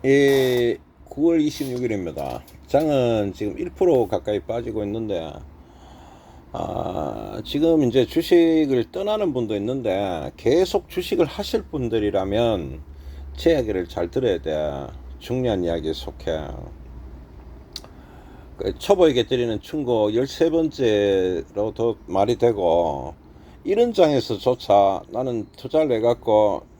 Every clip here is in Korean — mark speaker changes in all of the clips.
Speaker 1: 예, 9월 26일입니다. 장은 지금 1% 가까이 빠지고 있는데, 지금 이제 주식을 떠나는 분도 있는데, 계속 주식을 하실 분들이라면, 제 이야기를 잘 들어야 돼. 중요한 이야기에 속해. 그 초보에게 드리는 충고 13번째로 더 말이 되고, 이런 장에서조차 나는 투자를 해갖고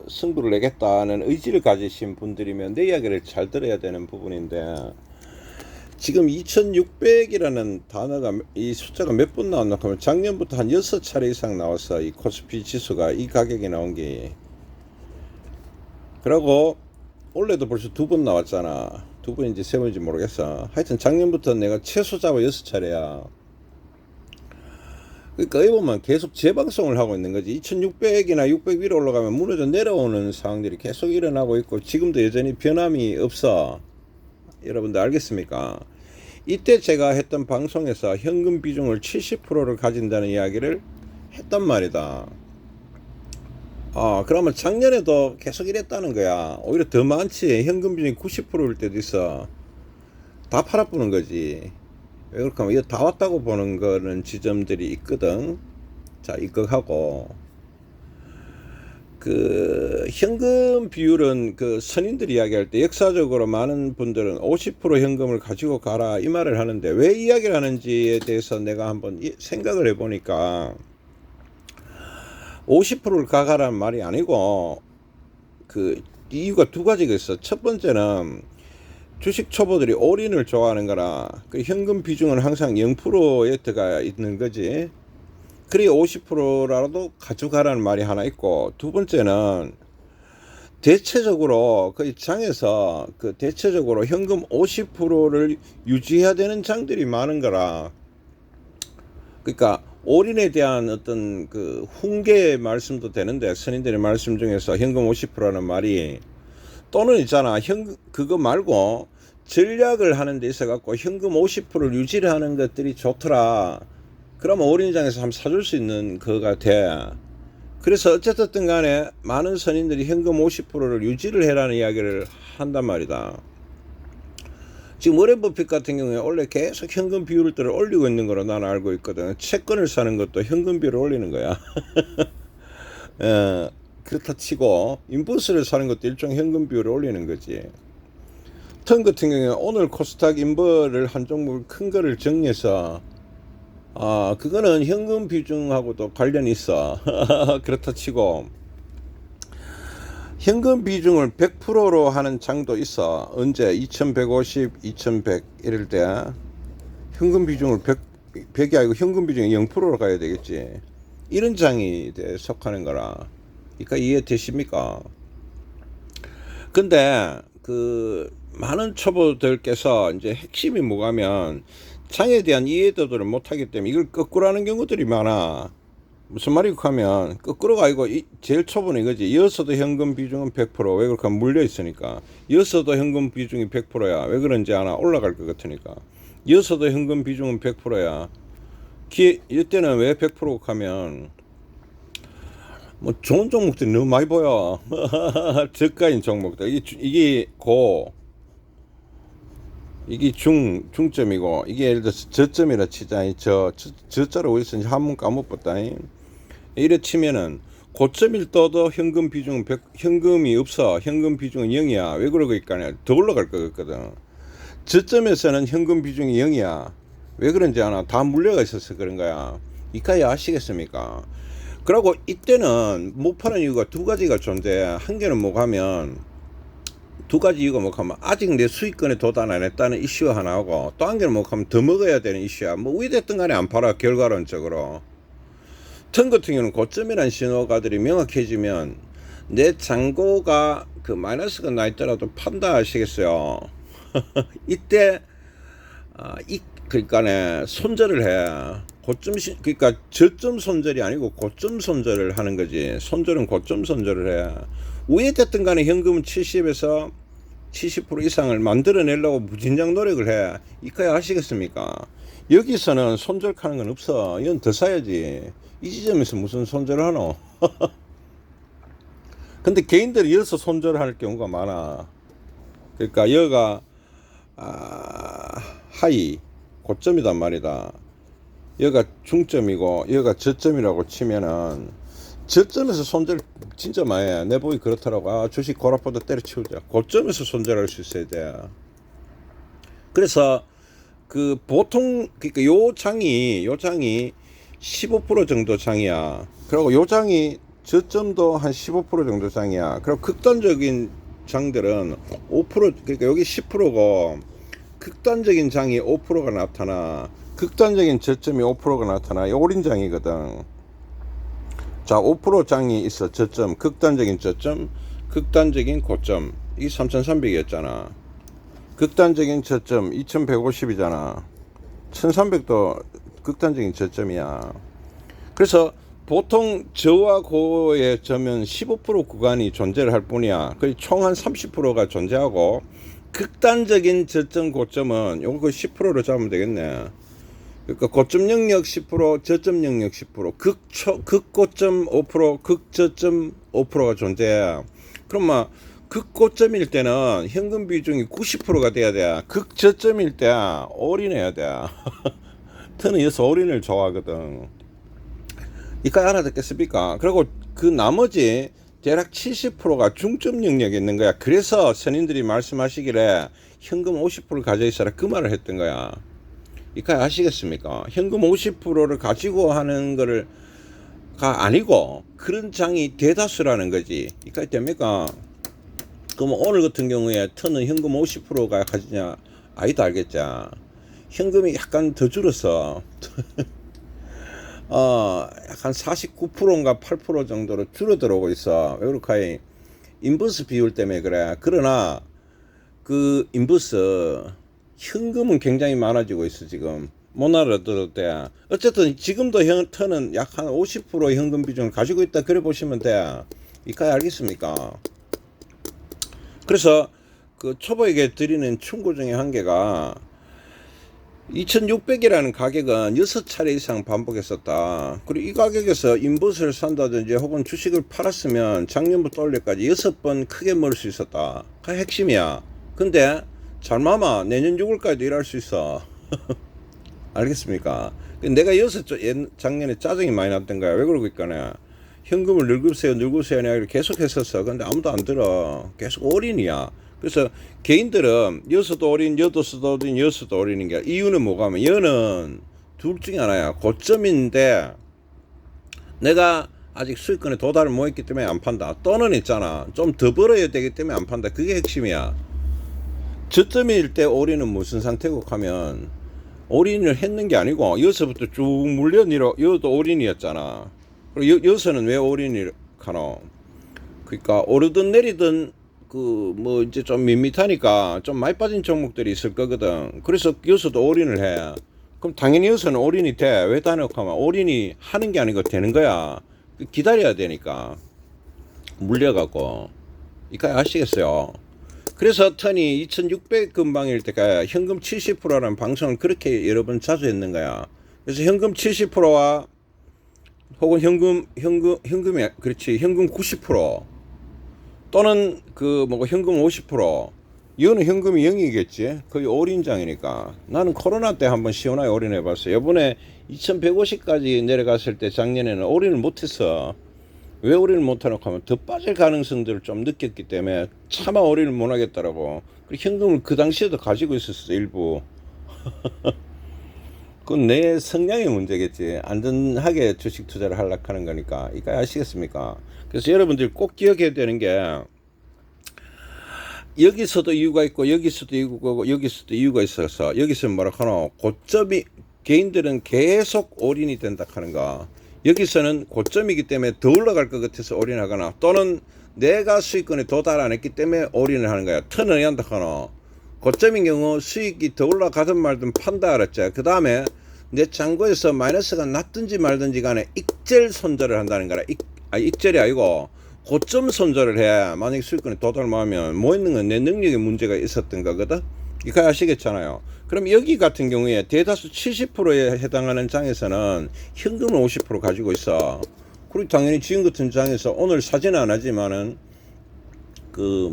Speaker 1: 승부를 내겠다는 의지를 가지신 분들이면 내 이야기를 잘 들어야 되는 부분인데, 지금 2600이라는 단어가, 이 숫자가 몇 번 나왔나 하면 작년부터 한 6차례 이상 나왔어. 이 코스피 지수가 이 가격이 나온 게. 그러고 올해도 벌써 2번 나왔잖아. 2번인지 3번인지 모르겠어. 하여튼 작년부터 내가 최소 잡아 6차례야. 그러니까 여기 보면 계속 재방송을 하고 있는 거지. 2600이나 600 위로 올라가면 무너져 내려오는 상황들이 계속 일어나고 있고, 지금도 여전히 변함이 없어. 여러분들 알겠습니까? 이때 제가 했던 방송에서 현금 비중을 70%를 가진다는 이야기를 했단 말이다. 그러면 작년에도 계속 이랬다는 거야. 오히려 더 많지. 현금 비중이 90%일 때도 있어. 다 팔아보는 거지. 왜 그럴까 하면 이거 다 왔다고 보는 거는 지점들이 있거든. 자, 입각하고. 그 현금 비율은 그 선인들이 이야기할 때 역사적으로 많은 분들은 50% 현금을 가지고 가라 이 말을 하는데, 왜 이야기를 하는지에 대해서 내가 한번 생각을 해보니까, 50%를 가가라는 말이 아니고, 그 이유가 두 가지가 있어. 첫 번째는 주식 초보들이 올인을 좋아하는 거라, 그 현금 비중은 항상 0%에 들어가 있는 거지. 그래 50%라도 가져가라는 말이 하나 있고, 두 번째는 대체적으로 그 장에서 그 대체적으로 현금 50%를 유지해야 되는 장들이 많은 거라. 그러니까 올인에 대한 어떤 그 훈계 말씀도 되는데, 선인들의 말씀 중에서 현금 50%라는 말이, 또는 있잖아, 그거 말고 전략을 하는 데 있어 갖고 현금 50%를 유지를 하는 것들이 좋더라. 그러면 올인장에서 한번 사줄 수 있는 거가 돼. 그래서 어쨌든 간에 많은 선인들이 현금 50%를 유지를 해라는 이야기를 한단 말이다. 지금 워렌 버핏 같은 경우에 원래 계속 현금 비율들을 올리고 있는 거로 나는 알고 있거든. 채권을 사는 것도 현금 비율을 올리는 거야. 그렇다 치고 인버스를 사는 것도 일종의 현금 비율을 올리는 거지. 턴 같은 경우에 오늘 코스닥 인버를 한 종목 큰 거를 정리해서, 그거는 현금 비중하고도 관련이 있어. 그렇다 치고 현금 비중을 100%로 하는 장도 있어. 언제 2150, 2100 이럴 때 현금 비중을 100이 아니고 현금 비중이 0%로 가야 되겠지. 이런 장이 속하는 거라. 그러니까 이해되십니까? 근데 그 많은 초보들께서 이제 핵심이 뭐가면, 장에 대한 이해도를 못하기 때문에 이걸 거꾸로 하는 경우들이 많아. 무슨 말이고 하면, 거꾸로가 아니고 제일 초보는 이거지. 이어서도 현금 비중은 100%. 왜 그럴까? 물려 있으니까. 이어서도 현금 비중이 100%야. 왜 그런지 아나? 올라갈 것 같으니까. 이어서도 현금 비중은 100%야. 이때는 왜 100%고 하면, 뭐 좋은 종목들이 너무 많이 보여. 저가인 종목들. 이게 중점이고, 이게 예를 들어서 저점이라 치자. 저자로 어디서 한문 까먹었다. 이래 치면은 고점일 때도 현금 비중은 현금이 없어. 현금 비중은 0이야. 왜 그러고 있까냐? 더 올라갈 것 같거든. 저점에서는 현금 비중이 0이야. 왜 그런지 아나? 다 물려가 있어서 그런 거야. 이까지 아시겠습니까? 그리고 이때는 못 파는 이유가 두 가지가 존재해. 한 개는 뭐 하면, 두 가지 이유가 뭐 하면, 아직 내 수익권에 도달 안 했다는 이슈 하나하고, 또 한 개는 뭐 하면 더 먹어야 되는 이슈야. 뭐 어찌됐든 간에 안 팔아, 결과론적으로. 턴 같은 경우는 고점이라는 신호가들이 명확해지면, 내 잔고가 그 마이너스가 나 있더라도 판다 아시겠어요? 이때 그러니까네, 손절을 해. 그러니까 저점 손절이 아니고 고점 손절을 하는 거지. 손절은 고점 손절을 해. 위에 됐든 간에 현금은 70에서 70% 이상을 만들어내려고 무진장 노력을 해. 이까야 아시겠습니까? 여기서는 손절하는 건 없어. 이건 더 사야지. 이 지점에서 무슨 손절을 하노? 근데 개인들이 여기서 손절을 할 경우가 많아. 그러니까 여가 하이 고점이단 말이다. 여가 중점이고 여가 저점이라고 치면은 저점에서 손절 진짜 많이 해. 내 보기 그렇더라고. 주식 고라보다 때려치우자. 고점에서 손절할 수 있어야 돼. 그래서 그 보통 그러니까 요 장이 15% 정도 장이야. 그리고 요 장이 저점도 한 15% 정도 장이야. 그리고 극단적인 장들은 5% 그러니까 여기 10%고 극단적인 장이 5%가 나타나. 극단적인 저점이 5%가 나타나. 이 올인장이거든. 자, 5% 장이 있어. 저점, 극단적인 저점, 극단적인 고점. 이 3,300이었잖아. 극단적인 저점 2,150이잖아. 1,300도 극단적인 저점이야. 그래서 보통 저와 고의 점은 15% 구간이 존재를 할 뿐이야. 거의 총 한 30%가 존재하고 극단적인 저점 고점은 요거 10%로 잡으면 되겠네. 그러니까 고점 영역 10%, 저점 영역 10%, 극고점 5%, 극저점 5%가 존재해. 그럼 막 극고점일 때는 현금 비중이 90%가 돼야 돼. 극저점일 때 올인해야 돼. 저는 여기서 올인을 좋아하거든. 이까지 알아듣겠습니까? 그리고 그 나머지 대략 70%가 중점 영역에 있는 거야. 그래서 선인들이 말씀하시기를 현금 50%를 가져 있어라 그 말을 했던 거야. 이까지 아시겠습니까? 현금 50%를 가지고 하는 거를 가 아니고 그런 장이 대다수라는 거지. 이까지 됩니까? 그럼 오늘 같은 경우에 턴은 현금 50%가 가지냐? 아니다 알겠죠? 현금이 약간 더 줄어서 약간 49%인가 8% 정도로 줄어들어오고 있어. 왜 그럴까? 인버스 비율 때문에 그래. 그러나 그 인버스 현금은 굉장히 많아지고 있어 지금. 못 알아들을 때. 어쨌든 지금도 턴은 약 한 50% 현금 비중을 가지고 있다 그래 보시면 돼. 이까지 알겠습니까? 그래서 그 초보에게 드리는 충고 중에 한 개가 2600이라는 가격은 6차례 이상 반복했었다. 그리고 이 가격에서 인버스를 산다든지 혹은 주식을 팔았으면 작년부터 올해까지 6번 크게 먹을 수 있었다. 그게 핵심이야. 근데 잘마마 내년 6월까지도 일할 수 있어. 알겠습니까? 내가 작년에 짜증이 많이 났던 거야. 왜 그러고 있거나 현금을 늙으세요 내가 계속 했었어. 근데 아무도 안 들어. 계속 올인이야. 그래서 개인들은 여수도 올인, 여도수도 올인, 여수도 올인인 게 이유는 뭐가 하면 여는 둘 중에 하나야. 고점인데 내가 아직 수익권에 도달을 못했기 때문에 안 판다. 또는 있잖아. 좀 더 벌어야 되기 때문에 안 판다. 그게 핵심이야. 저점일 때 올인은 무슨 상태고 하면 올인을 했는 게 아니고 여기서부터 쭉 물려 내려 여도 올인이었잖아. 그리고 여기서는 왜 올인이 가노? 그러니까 오르든 내리든 그 뭐 이제 좀 밋밋하니까 좀 많이 빠진 종목들이 있을 거거든. 그래서 여기서도 올인을 해. 그럼 당연히 여기서는 올인이 돼. 왜 다녀고 하면 올인이 하는 게 아니고 되는 거야. 기다려야 되니까 물려갖고. 이까지 아시겠어요? 그래서 턴이 2600 근방일 때가 현금 70%라는 방송을 그렇게 여러 번 자주 했는 거야. 그래서 현금 70%와 혹은 현금이 그렇지 현금 90% 또는 그 뭐 현금 50% 이거는 현금이 0이겠지. 거의 올인장이니까. 나는 코로나 때 한번 시원하게 올인해봤어. 이번에 2150까지 내려갔을 때 작년에는 올인을 못했어. 왜 올인을 못하놓고 하면 더 빠질 가능성들을 좀 느꼈기 때문에 차마 올인을 못하겠더라고. 그리고 현금을 그 당시에도 가지고 있었어 일부. 그건 내 성향의 문제겠지. 안전하게 주식 투자를 하려고 하는 거니까. 이거 아시겠습니까? 그래서 여러분들이 꼭 기억해야 되는 게 여기서도 이유가 있고 여기서도 이유가 있고 여기서도 이유가 있어서 여기서는 뭐라 하노? 고점이 개인들은 계속 올인이 된다 하는 거. 여기서는 고점이기 때문에 더 올라갈 것 같아서 올인하거나 또는 내가 수익권에 도달 안 했기 때문에 올인을 하는 거야. 턴을 한다 하노. 고점인 경우 수익이 더 올라가든 말든 판다 알았죠. 그 다음에 내 잔고에서 마이너스가 났든지 말든지 간에 익절 손절을 한다는 거라. 익절이 아니고 고점 손절을 해. 만약에 수익권에 도달을 하면 뭐 있는 건 내 능력에 문제가 있었던 거거든. 이거 아시겠잖아요. 그럼 여기 같은 경우에 대다수 70%에 해당하는 장에서는 현금을 50% 가지고 있어. 그리고 당연히 지금 같은 장에서 오늘 사진은 안 하지만은 그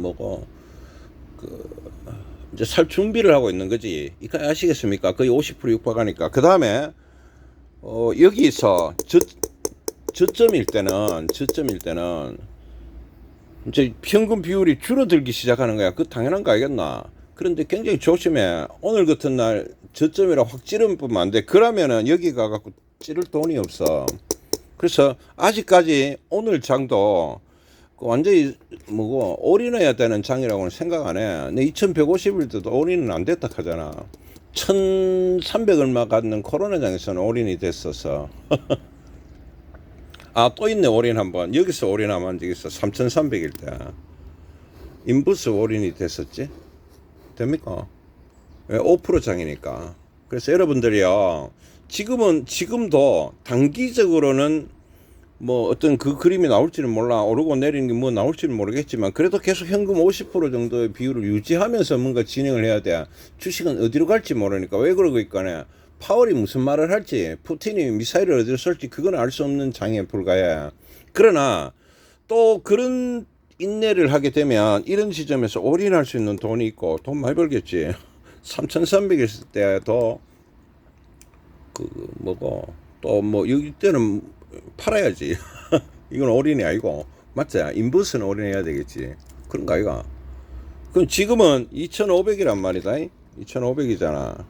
Speaker 1: 이제 살 준비를 하고 있는 거지. 이거 아시겠습니까? 거의 50% 육박하니까. 그 다음에 여기서 저점일 때는 이제 평균 비율이 줄어들기 시작하는 거야. 그 당연한 거 알겠나? 그런데 굉장히 조심해. 오늘 같은 날 저점이라 확 찌르면 안 돼. 그러면은 여기 가갖고 찌를 돈이 없어. 그래서 아직까지 오늘 장도 완전히 올인해야 되는 장이라고는 생각 안 해. 근데 2150일 때도 올인은 안 됐다 하잖아. 1300 얼마 갖는 코로나 장에서는 올인이 됐었어. 아, 또 있네. 올인 한번. 여기서 올인하면 안 되겠어. 3300일 때 인부스 올인이 됐었지. 됩니까? 5% 장이니까. 그래서 여러분들이요, 지금도 단기적으로는 뭐 어떤 그 그림이 나올지는 몰라. 오르고 내리는 게 뭐 나올지는 모르겠지만, 그래도 계속 현금 50% 정도의 비율을 유지하면서 뭔가 진행을 해야 돼. 주식은 어디로 갈지 모르니까. 왜 그러고 있거나, 파월이 무슨 말을 할지, 푸틴이 미사일을 어디로 쏠지, 그건 알 수 없는 장에 불과해. 그러나 또 그런 인내를 하게 되면 이런 지점에서 올인할 수 있는 돈이 있고 돈 많이 벌겠지. 3,300 있을 때도 또 뭐 여기 때는 팔아야지. 이건 올인이 아니고, 맞지? 인버스는 올인해야 되겠지. 그런 거 아이가? 그럼 지금은 2,500이란 말이다. 2,500이잖아.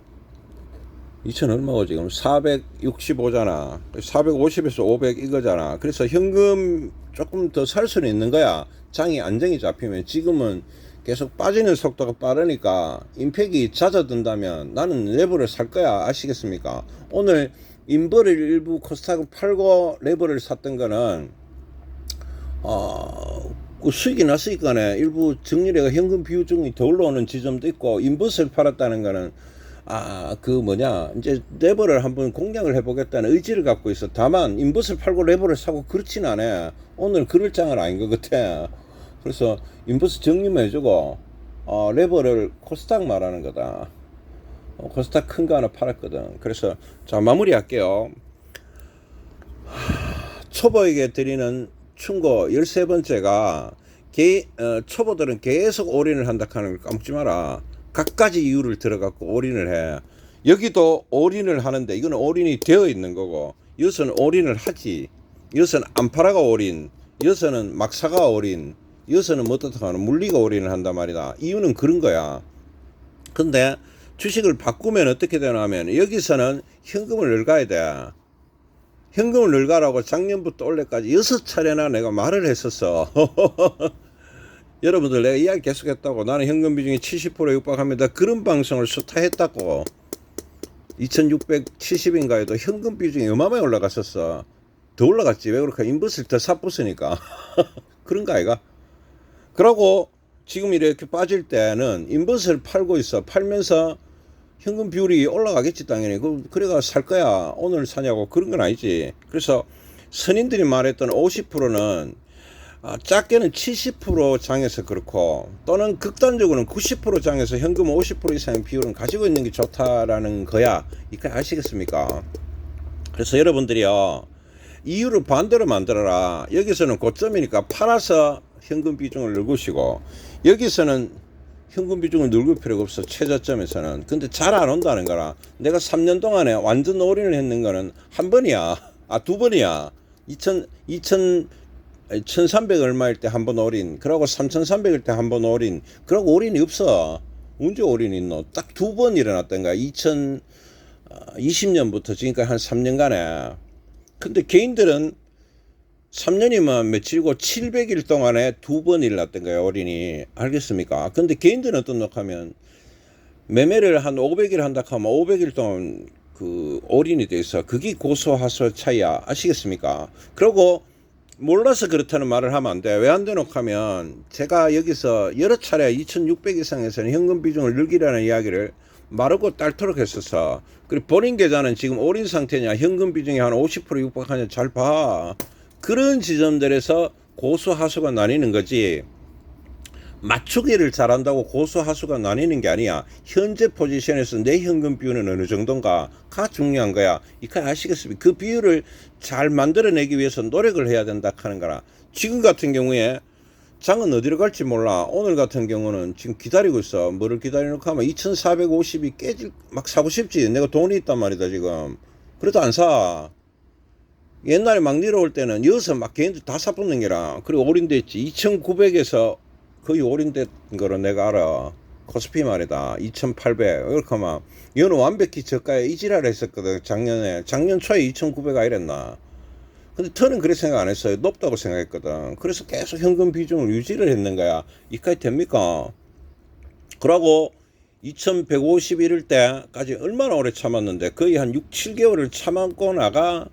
Speaker 1: 2,000 얼마고 지금 465잖아. 450에서 500 이거잖아. 그래서 현금 조금 더 살 수는 있는 거야. 장이 안정이 잡히면. 지금은 계속 빠지는 속도가 빠르니까 임팩이 잦아든다면 나는 레버를 살 거야. 아시겠습니까? 오늘 인버를 일부 코스닥을 팔고 레버를 샀던 거는 그 수익이 났으니까 일부 정리래가 현금 비율중이 더 올라오는 지점도 있고, 인버스를 팔았다는 거는 이제 레버를 한번 공략을 해보겠다는 의지를 갖고 있어. 다만 인버스를 팔고 레버를 사고 그렇진 않아. 오늘 그럴 장은 아닌 것 같아. 그래서 인버스 정리만 해주고 레버를 코스닥 말하는 거다. 코스닥 큰 거 하나 팔았거든. 그래서 자, 마무리할게요. 초보에게 드리는 충고 13번째가 초보들은 계속 올인을 한다 하는 걸 까먹지 마라. 각가지 이유를 들어갖고 올인을 해. 여기도 올인을 하는데 이거는 올인이 되어 있는 거고, 여기서는 올인을 하지. 여기서는 안 팔아가 올인, 여기서는 막 사가 올인, 여기서는 뭐 어떻다 하는 물리가 올인을 한단 말이다. 이유는 그런 거야. 근데 주식을 바꾸면 어떻게 되냐면, 여기서는 현금을 늙어야 돼. 현금을 늙으라고 작년부터 올해까지 6차례나 내가 말을 했었어. 여러분들, 내가 이야기 계속했다고. 나는 현금 비중이 70% 육박합니다. 그런 방송을 수타했다고. 2670인가에도 현금 비중이 어마어마하게 올라갔었어. 더 올라갔지. 왜 그럴까? 인버스를 더 삽붙으니까. 그런 거 아이가? 그러고 지금 이렇게 빠질 때는 인버스를 팔고 있어. 팔면서 현금 비율이 올라가겠지, 당연히. 그래가 살 거야. 오늘 사냐고. 그런 건 아니지. 그래서 선인들이 말했던 50%는 작게는 70% 장에서 그렇고, 또는 극단적으로는 90% 장에서 현금 50% 이상의 비율은 가지고 있는 게 좋다라는 거야. 이거 아시겠습니까? 그래서 여러분들이요, 이유를 반대로 만들어라. 여기서는 고점이니까 팔아서 현금 비중을 늘구시고, 여기서는 현금 비중을 늘릴 필요가 없어. 최저점에서는. 근데 잘 안 온다는 거라. 내가 3년 동안에 완전 올인을 했는 거는 한 번이야. 두 번이야. 1300 얼마일 때 한 번 올인, 그러고 3300일 때 한 번 올인, 그러고 올인이 없어. 언제 올인이 있노? 딱 2번 일어났던 거야. 2020년부터 지금까지 한 3년간에. 근데 개인들은 3년이면 며칠이고 700일 동안에 2번 일어났던 거야, 올인이. 알겠습니까? 근데 개인들은 어떤 녹하면 매매를 한 500일 한다 하면 500일 동안 그 올인이 돼 있어. 그게 고소하소 차이야. 아시겠습니까? 그리고 몰라서 그렇다는 말을 하면 안 돼. 왜 안 되노 하면, 제가 여기서 여러 차례 2600 이상에서는 현금 비중을 늘리라는 이야기를 마르고 딸토록 했었어. 그리고 본인 계좌는 지금 올인 상태냐, 현금 비중이 한 50% 육박하냐, 잘 봐. 그런 지점들에서 고수하수가 나뉘는 거지. 맞추기를 잘한다고 고수하수가 나뉘는 게 아니야. 현재 포지션에서 내 현금 비율은 어느 정도인가가 중요한 거야. 이거 아시겠습니까? 그 비율을 잘 만들어내기 위해서 노력을 해야 된다 하는 거라. 지금 같은 경우에 장은 어디로 갈지 몰라. 오늘 같은 경우는 지금 기다리고 있어. 뭐를 기다리놓고 하면 2450이 깨질, 막 사고 싶지. 내가 돈이 있단 말이다, 지금. 그래도 안 사. 옛날에 막 내려올 때는 여기서 막 개인들 다 사붙는 게라. 그리고 올인됐지. 2900에서 거의 올인된 거로 내가 알아. 코스피 말이다. 2800. 이렇게 하면, 얘는 완벽히 저가에 이지랄 했었거든. 작년에. 작년 초에 2900 아니랬나. 근데 저는 그렇게 생각 안 했어요. 높다고 생각했거든. 그래서 계속 현금 비중을 유지를 했는 거야. 이까지 됩니까? 그러고 2151일 때까지 얼마나 오래 참았는데 거의 한 6, 7개월을 참았고 나가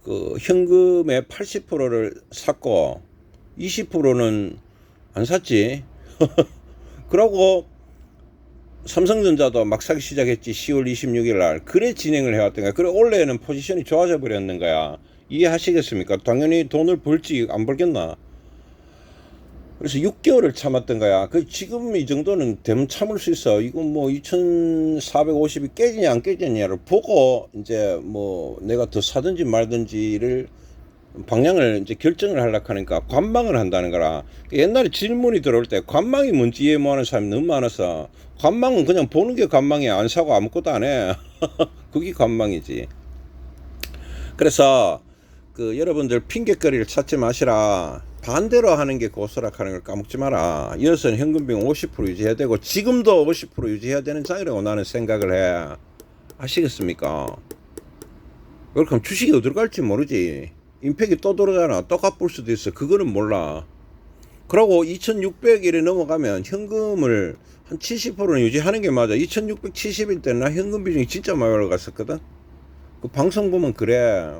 Speaker 1: 그 현금의 80%를 샀고 20%는 안 샀지. 그러고 삼성전자도 막 사기 시작했지. 10월 26일 날. 그래 진행을 해왔던 거야. 그래 원래는 포지션이 좋아져 버렸는 거야. 이해하시겠습니까? 당연히 돈을 벌지 안 벌겠나. 그래서 6개월을 참았던 거야. 그 지금 이 정도는 되면 참을 수 있어. 이건 뭐 2450이 깨지냐 안 깨지냐를 보고 이제 뭐 내가 더 사든지 말든지를 방향을 이제 결정을 하려고 하니까 관망을 한다는 거라. 옛날에 질문이 들어올 때 관망이 뭔지 이해 못하는 사람이 너무 많아서, 관망은 그냥 보는 게 관망이야. 안 사고 아무것도 안 해. 그게 관망이지. 그래서 그 여러분들 핑계거리를 찾지 마시라. 반대로 하는 게 고스락하는 걸 까먹지 마라. 이어서는 현금 비용 50% 유지해야 되고 지금도 50% 유지해야 되는 장이라고 나는 생각을 해. 아시겠습니까? 그렇게 하면 주식이 어디로 갈지 모르지. 임팩이 또 들어오잖아. 또 갚을 수도 있어. 그거는 몰라. 그러고 2600일에 넘어가면 현금을 한 70%는 유지하는 게 맞아. 2670일 때는 나 현금 비중이 진짜 많이 올라갔었거든. 그 방송 보면 그래.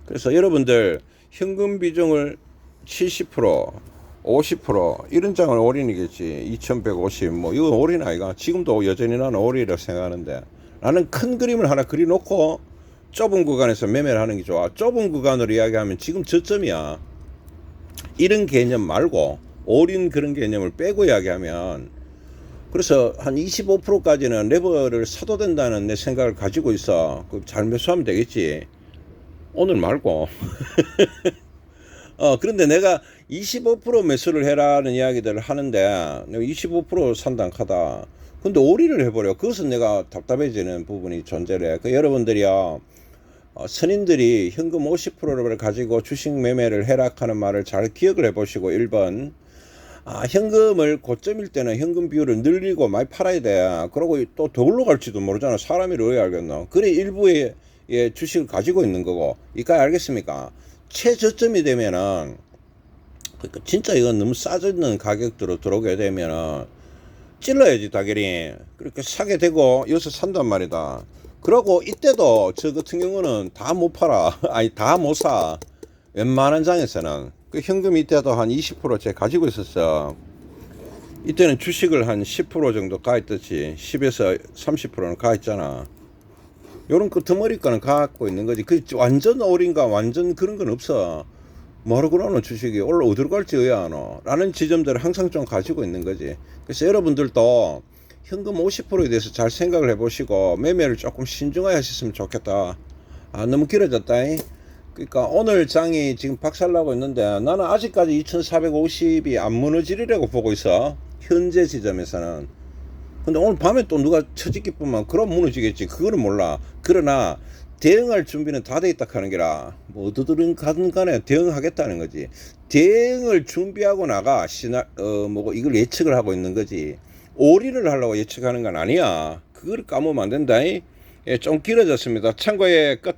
Speaker 1: 그래서 여러분들 현금 비중을 70%, 50% 이런 장은 올인이겠지. 2150 뭐 이건 올인 아이가. 지금도 여전히 나는 올인이라고 생각하는데, 나는 큰 그림을 하나 그려놓고 좁은 구간에서 매매를 하는 게 좋아. 좁은 구간으로 이야기하면 지금 저점이야. 이런 개념 말고 올인 그런 개념을 빼고 이야기하면, 그래서 한 25%까지는 레버를 사도 된다는 내 생각을 가지고 있어. 잘 매수하면 되겠지. 오늘 말고. 그런데 내가 25% 매수를 해라는 이야기들을 하는데, 내가 25% 산다 하다. 근데 올인을 해버려. 그것은 내가 답답해지는 부분이 존재를 해. 그 여러분들이요, 선인들이 현금 50%를 가지고 주식 매매를 해라 하는 말을 잘 기억을 해보시고, 1번, 현금을 고점일 때는 현금 비율을 늘리고 많이 팔아야 돼. 그러고 또 더 올라갈지도 모르잖아. 사람이 왜 알겠노? 그래 일부의 주식을 가지고 있는 거고. 이까지 알겠습니까? 최저점이 되면은, 그러니까 진짜 이건 너무 싸졌는 가격대로 들어오게 되면은 찔러야지 당연히. 그렇게 사게 되고 여기서 산단 말이다. 그러고 이때도 저 같은 경우는 다 못 팔아. 아니 다 못 사. 웬만한 장에서는. 그 현금 이때도 한 20%째 가지고 있었어. 이때는 주식을 한 10% 정도 가 있듯이 10에서 30%는 가 있잖아. 요런 끄트머리 거는 갖고 있는 거지. 그 완전 올인가 완전 그런 건 없어. 뭐하러 그러노 주식이 올라 어디로 갈지 의아하노 라는 지점들을 항상 좀 가지고 있는 거지. 그래서 여러분들도 현금 50%에 대해서 잘 생각을 해보시고 매매를 조금 신중하게 하셨으면 좋겠다. 너무 길어졌다. 그러니까 오늘 장이 지금 박살나고 있는데 나는 아직까지 2450이 안 무너지리라고 보고 있어. 현재 지점에서는. 근데 오늘 밤에 또 누가 처짓기 뿐만 그럼 무너지겠지. 그거는 몰라. 그러나 대응할 준비는 다 돼 있다 하는 게라. 뭐 어디든 가든 간에 대응하겠다는 거지. 대응을 준비하고 나가 뭐고 이걸 예측을 하고 있는 거지. 올인을 하려고 예측하는 건 아니야. 그걸 까먹으면 안 된다. 좀 길어졌습니다. 참고에 끝.